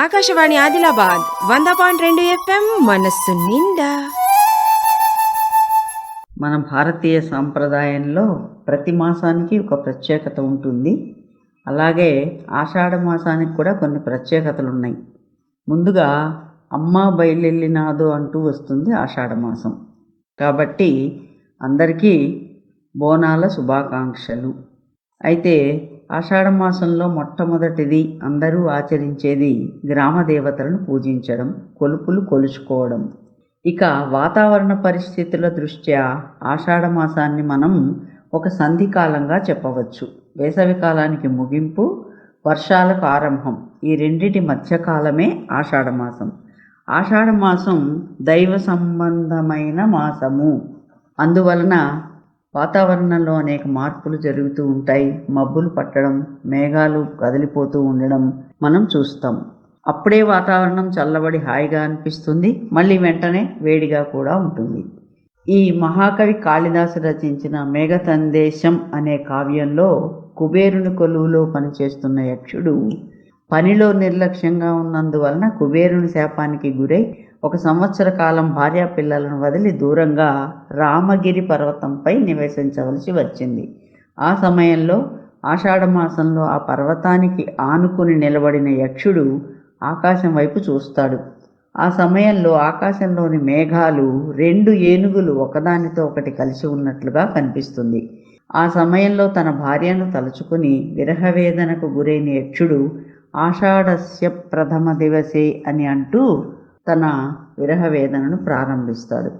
Akashvani Adilabad 100.2 FM మనస్సు నిండా. మన భారతీయ సాంప్రదాయంలో ప్రతి మాసానికి ఒక ప్రత్యేకత ఉంటుంది. అలాగే ఆషాఢ మాసానికి కూడా కొన్ని ప్రత్యేకతలు ఉన్నాయి. ముందుగా అమ్మ బయలెల్లినాదు అంటూ వస్తుంది ఆషాఢ మాసం. కాబట్టి అందరికీ బోనాల శుభాకాంక్షలు. అయితే ఆషాఢ మాసంలో మొట్టమొదటిది అందరూ ఆచరించేది గ్రామ దేవతలను పూజించడం, కొలుపులు కొలుచుకోవడం. ఇక వాతావరణ పరిస్థితుల దృష్ట్యా ఆషాఢ మాసాన్ని మనం ఒక సంధికాలంగా చెప్పవచ్చు. వేసవి కాలానికి ముగింపు, వర్షాలకు ఆరంభం, ఈ రెండిటి మధ్యకాలమే ఆషాఢ మాసం. ఆషాఢ మాసం దైవ సంబంధమైన మాసము. అందువలన వాతావరణంలో అనేక మార్పులు జరుగుతూ ఉంటాయి. మబ్బులు పట్టడం, మేఘాలు కదిలిపోతూ ఉండడం మనం చూస్తాం. అప్పుడే వాతావరణం చల్లబడి హాయిగా అనిపిస్తుంది, మళ్ళీ వెంటనే వేడిగా కూడా ఉంటుంది. ఈ మహాకవి కాళిదాసు రచించిన మేఘతందేశం అనే కావ్యంలో కుబేరుని కొలువులో పనిచేస్తున్న యక్షుడు పనిలో నిర్లక్ష్యంగా ఉన్నందువలన కుబేరుని శాపానికి గురై 1 సంవత్సర కాలం భార్యా పిల్లలను వదిలి దూరంగా రామగిరి పర్వతంపై నివసించవలసి వచ్చింది. ఆ సమయంలో ఆషాఢ మాసంలో ఆ పర్వతానికి ఆనుకుని నిలబడిన యక్షుడు ఆకాశం వైపు చూస్తాడు. ఆ సమయంలో ఆకాశంలోని మేఘాలు 2 ఏనుగులు ఒకదానితో ఒకటి కలిసి ఉన్నట్లుగా కనిపిస్తుంది. ఆ సమయంలో తన భార్యను తలుచుకుని విరహవేదనకు గురైన యక్షుడు ఆషాఢస్య ప్రథమ దివసే అని అంటూ తన విరహవేదనను ప్రారంభిస్తాడు.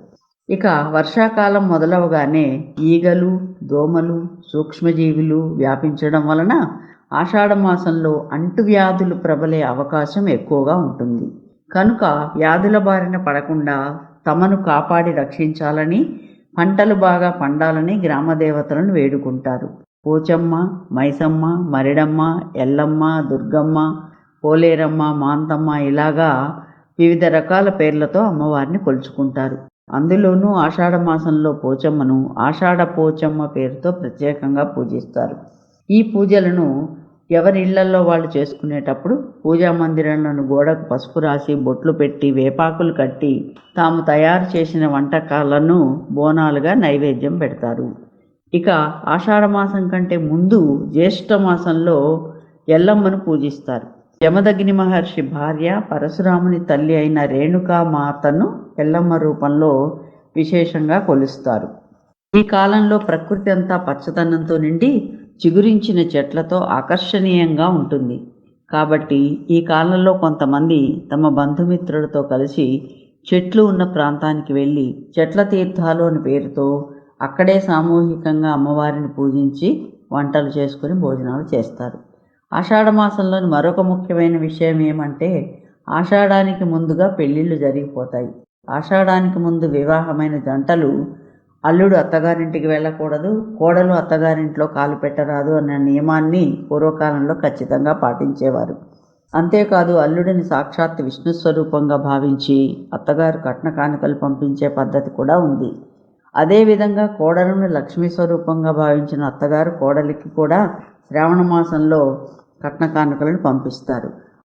ఇక వర్షాకాలం మొదలవగానే ఈగలు, దోమలు, సూక్ష్మజీవులు వ్యాపించడం వలన ఆషాఢ మాసంలో అంటువ్యాధులు ప్రబలే అవకాశం ఎక్కువగా ఉంటుంది. కనుక వ్యాధుల బారిన పడకుండా తమను కాపాడి రక్షించాలని, పంటలు బాగా పండాలని గ్రామదేవతలను వేడుకుంటారు. పోచమ్మ, మైసమ్మ, మరిడమ్మ, ఎల్లమ్మ, దుర్గమ్మ, పోలేరమ్మ, మాంతమ్మ ఇలాగా వివిధ రకాల పేర్లతో అమ్మవారిని కొలుచుకుంటారు. అందులోనూ ఆషాఢ మాసంలో పోచమ్మను ఆషాఢ పోచమ్మ పేరుతో ప్రత్యేకంగా పూజిస్తారు. ఈ పూజలను ఎవరి ఇళ్లల్లో వాళ్ళు చేసుకునేటప్పుడు పూజా మందిరాలను గోడకు పసుపు రాసి బొట్లు పెట్టి వేపాకులు కట్టి తాము తయారు చేసిన వంటకాలను బోనాలుగా నైవేద్యం పెడతారు. ఇక ఆషాఢ మాసం కంటే ముందు జ్యేష్ఠ మాసంలో ఎల్లమ్మను పూజిస్తారు. యమదగ్ని మహర్షి భార్య, పరశురాముని తల్లి అయిన రేణుకా మాతను ఎల్లమ్మ రూపంలో విశేషంగా కొలుస్తారు. ఈ కాలంలో ప్రకృతి అంతా పచ్చదనంతో నిండి చిగురించిన చెట్లతో ఆకర్షణీయంగా ఉంటుంది. కాబట్టి ఈ కాలంలో కొంతమంది తమ బంధుమిత్రులతో కలిసి చెట్లు ఉన్న ప్రాంతానికి వెళ్ళి చెట్ల తీర్థాలు అని పేరుతో అక్కడే సామూహికంగా అమ్మవారిని పూజించి వంటలు చేసుకుని భోజనాలు చేస్తారు. ఆషాఢ మాసంలోని మరొక ముఖ్యమైన విషయం ఏమంటే ఆషాఢానికి ముందుగా పెళ్ళిళ్ళు జరిగిపోతాయి. ఆషాఢానికి ముందు వివాహమైన జంటలు అల్లుడు అత్తగారింటికి వెళ్ళకూడదు, కోడలు అత్తగారింట్లో కాలు పెట్టరాదు అన్న నియమాన్ని పూర్వకాలంలో ఖచ్చితంగా పాటించేవారు. అంతేకాదు అల్లుడిని సాక్షాత్ విష్ణు స్వరూపంగా భావించి అత్తగారు కట్న కానుకలు పంపించే పద్ధతి కూడా ఉంది. అదేవిధంగా కోడలను లక్ష్మీ స్వరూపంగా భావించిన అత్తగారు కోడలికి కూడా శ్రావణ మాసంలో కట్న కానుకలను పంపిస్తారు.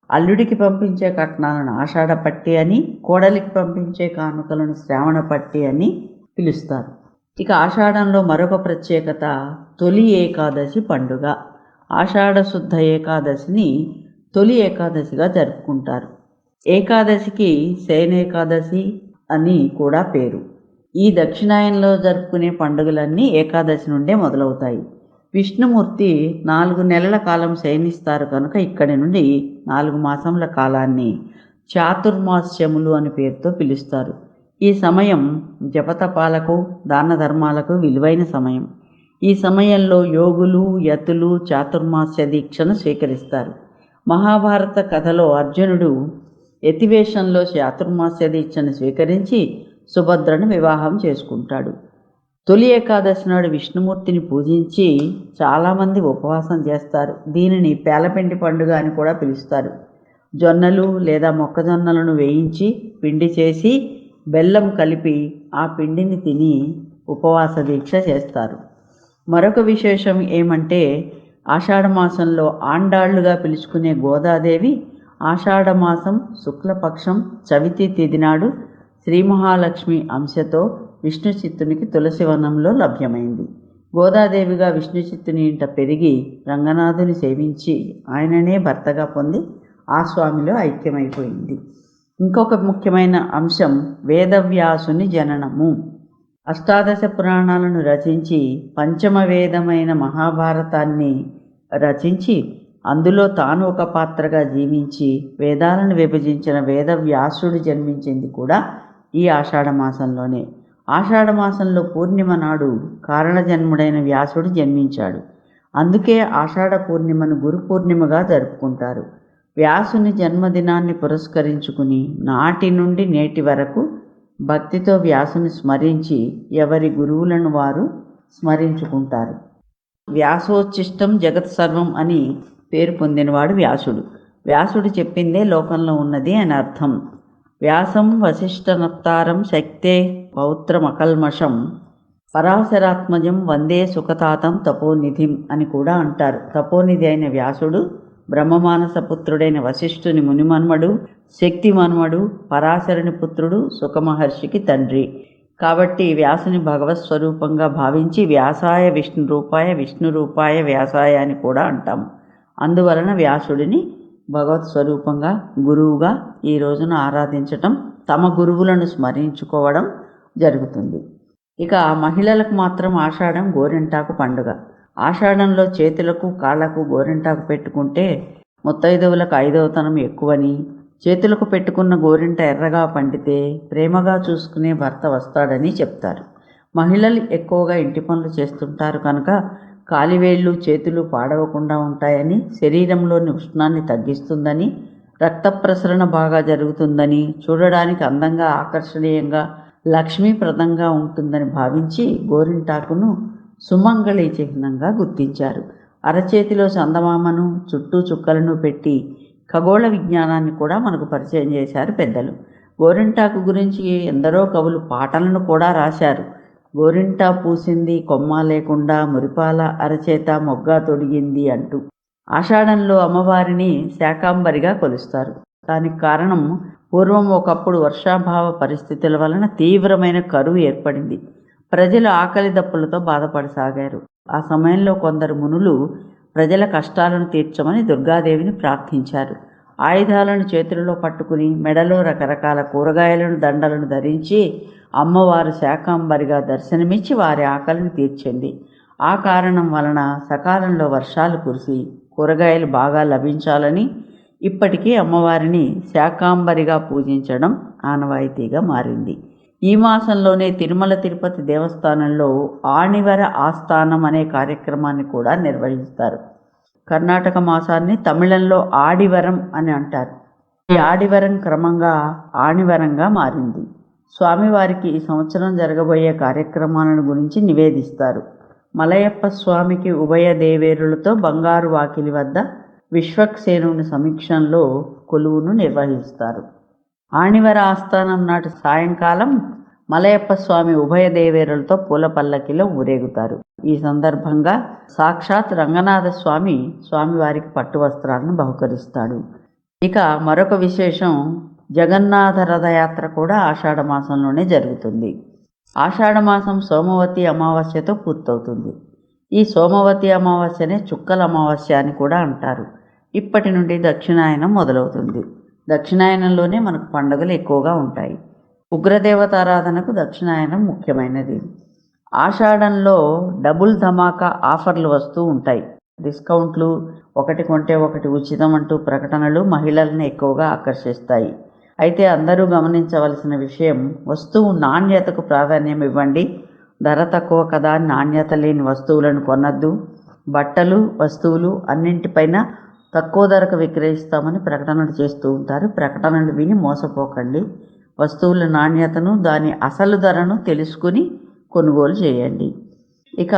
అల్లుడికి పంపించే కట్నాలను ఆషాఢ పట్టి అని, కోడలికి పంపించే కానుకలను శ్రావణ పట్టి అని పిలుస్తారు. ఇక ఆషాఢంలో మరొక ప్రత్యేకత తొలి ఏకాదశి పండుగ. ఆషాఢ శుద్ధ ఏకాదశిని తొలి ఏకాదశిగా జరుపుకుంటారు. ఏకాదశికి శయనేకాదశి అని కూడా పేరు. ఈ దక్షిణాయనంలో జరుపుకునే పండుగలన్నీ ఏకాదశి నుండే మొదలవుతాయి. విష్ణుమూర్తి 4 నెలల కాలం శయనిస్తారు కనుక ఇక్కడి నుండి 4 మాసముల కాలాన్ని చాతుర్మాస్యములు అని పేరుతో పిలుస్తారు. ఈ సమయం జపతపాలకు, దాన ధర్మాలకు విలువైన సమయం. ఈ సమయంలో యోగులు, యతులు చాతుర్మాస్య దీక్షను స్వీకరిస్తారు. మహాభారత కథలో అర్జునుడు యతివేషంలో చాతుర్మాస్య దీక్షను స్వీకరించి సుభద్రను వివాహం చేసుకుంటాడు. తొలి ఏకాదశి నాడు విష్ణుమూర్తిని పూజించి చాలామంది ఉపవాసం చేస్తారు. దీనిని పేలపిండి పండుగ అని కూడా పిలుస్తారు. జొన్నలు లేదా మొక్కజొన్నలను వేయించి పిండి చేసి బెల్లం కలిపి ఆ పిండిని తిని ఉపవాస దీక్ష చేస్తారు. మరొక విశేషం ఏమంటే ఆషాఢ మాసంలో ఆండాళ్లుగా పిలుచుకునే గోదాదేవి ఆషాఢమాసం శుక్లపక్షం చవితి తిథి నాడు శ్రీ మహాలక్ష్మి అంశతో విష్ణు చిత్తునికి తులసివనంలో లభ్యమైంది. గోదాదేవిగా విష్ణు చిత్తుని ఇంట పెరిగి రంగనాథుని సేవించి ఆయననే భర్తగా పొంది ఆ స్వామిలో ఐక్యమైపోయింది. ఇంకొక ముఖ్యమైన అంశం వేదవ్యాసుని జననము. అష్టాదశ పురాణాలను రచించి పంచమ వేదమైన మహాభారతాన్ని రచించి అందులో తాను ఒక పాత్రగా జీవించి వేదాలను విభజించిన వేదవ్యాసుడు జన్మించింది కూడా ఈ ఆషాఢమాసంలోనే. ఆషాఢమాసంలో పూర్ణిమ నాడు కారణజన్ముడైన వ్యాసుడు జన్మించాడు. అందుకే ఆషాఢ పూర్ణిమను గురు పూర్ణిమగా జరుపుకుంటారు. వ్యాసుని జన్మదినాన్ని పురస్కరించుకుని నాటి నుండి నేటి వరకు భక్తితో వ్యాసుని స్మరించి ఎవరి గురువులను వారు స్మరించుకుంటారు. వ్యాసోచ్ఛిష్టం జగత్ సర్వం అని పేరు పొందినవాడు వ్యాసుడు. వ్యాసుడు చెప్పిందే లోకంలో ఉన్నది అని అర్థం. వ్యాసం వశిష్ఠనప్తారం శక్తే పౌత్రమకల్మషం పరాశరాత్మజం వందే సుఖతాతం తపోనిధిం అని కూడా అంటారు. తపోనిధి అయిన వ్యాసుడు బ్రహ్మమానస పుత్రుడైన వశిష్ఠుని మునిమన్మడు, శక్తి మన్మడు, పరాశరుని పుత్రుడు, సుఖమహర్షికి తండ్రి. కాబట్టి వ్యాసుని భగవత్ స్వరూపంగా భావించి వ్యాసాయ విష్ణు రూపాయ విష్ణు రూపాయ వ్యాసాయ అని కూడా అంటాము. అందువలన వ్యాసుడిని భగవత్ స్వరూపంగా గురువుగా ఈ రోజున ఆరాధించటం, తమ గురువులను స్మరించుకోవడం జరుగుతుంది. ఇక మహిళలకు మాత్రం ఆషాఢం గోరింటాకు పండుగ. ఆషాఢంలో చేతులకు కాళ్లకు గోరింటాకు పెట్టుకుంటే ముత్తైదువులకు ఐదవతనం ఎక్కువని, చేతులకు పెట్టుకున్న గోరింట ఎర్రగా పండితే ప్రేమగా చూసుకునే భర్త వస్తాడని చెప్తారు. మహిళలు ఎక్కువగా ఇంటి పనులు చేస్తుంటారు కనుక కాలివేళ్ళు చేతులు పాడవకుండా ఉంటాయని, శరీరంలోని ఉష్ణాన్ని తగ్గిస్తుందని, రక్త ప్రసరణ బాగా జరుగుతుందని, చూడడానికి అందంగా ఆకర్షణీయంగా లక్ష్మీప్రదంగా ఉంటుందని భావించి గోరింటాకును సుమంగళి చిహ్నంగా గుర్తించారు. అరచేతిలో చందమామను చుట్టూ చుక్కలను పెట్టి ఖగోళ విజ్ఞానాన్ని కూడా మనకు పరిచయం చేశారు పెద్దలు. గోరింటాకు గురించి ఎందరో కవులు పాటలను కూడా రాశారు. గోరింటా పూసింది కొమ్మ లేకుండా మురిపాల అరచేత మొగ్గ తొడిగింది అంటూ. ఆషాఢంలో అమ్మవారిని శాకాంబరిగా కొలుస్తారు. దానికి కారణం పూర్వం ఒకప్పుడు వర్షాభావ పరిస్థితుల వలన తీవ్రమైన కరువు ఏర్పడింది. ప్రజలు ఆకలి దప్పులతో బాధపడసాగారు. ఆ సమయంలో కొందరు మునులు ప్రజల కష్టాలను తీర్చమని దుర్గాదేవిని ప్రార్థించారు. ఆయుధాలను చేతులలో పట్టుకుని మెడలో రకరకాల కూరగాయలను దండలను ధరించి అమ్మవారు శాకాంబరిగా దర్శనమిచ్చి వారి ఆకలిని తీర్చింది. ఆ కారణం వలన సకాలంలో వర్షాలు కురిసి కూరగాయలు బాగా లభించాలని ఇప్పటికీ అమ్మవారిని శాకాంబరిగా పూజించడం ఆనవాయితీగా మారింది. ఈ మాసంలోనే తిరుమల తిరుపతి దేవస్థానంలో ఆణివర ఆస్థానం అనే కార్యక్రమాన్ని కూడా నిర్వహిస్తారు. కర్ణాటక మాసాన్ని తమిళంలో ఆడివరం అని అంటారు. ఈ ఆడివరం క్రమంగా ఆణివరంగా మారింది. స్వామివారికి ఈ సంవత్సరం జరగబోయే కార్యక్రమాలను గురించి నివేదిస్తారు. మలయప్ప స్వామికి ఉభయ దేవేరులతో బంగారు వాకిలి వద్ద విశ్వక్సేనుని సమీక్షంలో కొలువును నిర్వహిస్తారు. ఆణివర ఆస్థానం నాటి సాయంకాలం మలయప్ప స్వామి ఉభయ దేవేరులతో పూల పల్లకిలో ఊరేగుతారు. ఈ సందర్భంగా సాక్షాత్ రంగనాథ స్వామి స్వామివారికి పట్టు వస్త్రాలను బహుకరిస్తాడు. ఇక మరొక విశేషం, జగన్నాథ రథయాత్ర కూడా ఆషాఢమాసంలోనే జరుగుతుంది. ఆషాఢమాసం సోమవతి అమావాస్యతో పూర్తవుతుంది. ఈ సోమవతి అమావాస్యనే చుక్కల అమావాస్య అని కూడా అంటారు. ఇప్పటి నుండి దక్షిణాయనం మొదలవుతుంది. దక్షిణాయనంలోనే మనకు పండుగలు ఎక్కువగా ఉంటాయి. ఉగ్రదేవతారాధనకు దక్షిణాయనం ముఖ్యమైనది. ఆషాఢంలో డబుల్ ధమాకా ఆఫర్లు వస్తూ ఉంటాయి. డిస్కౌంట్లు, ఒకటి కొంటే ఒకటి ఉచితం అంటూ ప్రకటనలు మహిళలను ఎక్కువగా ఆకర్షిస్తాయి. అయితే అందరూ గమనించవలసిన విషయం, వస్తువు నాణ్యతకు ప్రాధాన్యం ఇవ్వండి. ధర తక్కువ కదా నాణ్యత లేని వస్తువులను కొనద్దు. బట్టలు, వస్తువులు అన్నింటిపైన తక్కువ ధరకు విక్రయిస్తామని ప్రకటనలు చేస్తూ ఉంటారు. ప్రకటనలు విని మోసపోకండి. వస్తువుల నాణ్యతను, దాని అసలు ధరను తెలుసుకుని కొనుగోలు చేయండి. ఇక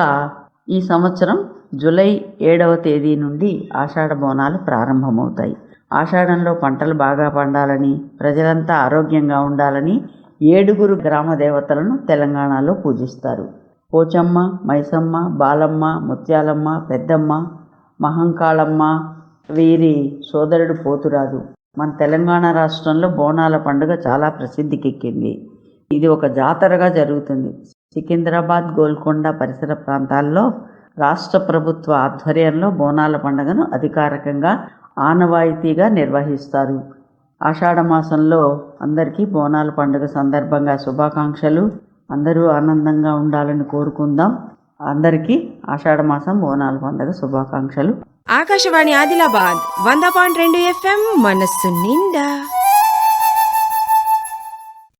ఈ సంవత్సరం జూలై 7వ తేదీ నుండి ఆషాఢ బోనాలు ప్రారంభమవుతాయి. ఆషాఢంలో పంటలు బాగా పండాలని, ప్రజలంతా ఆరోగ్యంగా ఉండాలని 7 గ్రామ దేవతలను తెలంగాణలో పూజిస్తారు. పోచమ్మ, మైసమ్మ, బాలమ్మ, ముత్యాలమ్మ, పెద్దమ్మ, మహంకాళమ్మ, వీరి సోదరుడు పోతురాజు మన తెలంగాణ రాష్ట్రంలో బోనాల పండుగ చాలా ప్రసిద్ధికెక్కింది. ఇది ఒక జాతరగా జరుగుతుంది. సికింద్రాబాద్, గోల్కొండ పరిసర ప్రాంతాల్లో రాష్ట్ర ప్రభుత్వ ఆధ్వర్యంలో బోనాల పండుగను అధికారికంగా ఆనవాయితీగా నిర్వహిస్తారు. ఆషాఢ మాసంలో అందరికీ బోనాల పండుగ సందర్భంగా శుభాకాంక్షలు. అందరూ ఆనందంగా ఉండాలని కోరుకుందాం. అందరికీ ఆషాఢ మాసం బోనాల పండుగ శుభాకాంక్షలు. ఆకాశవాణి ఆదిలాబాద్ 100.2 FM మనస్సు నిండా.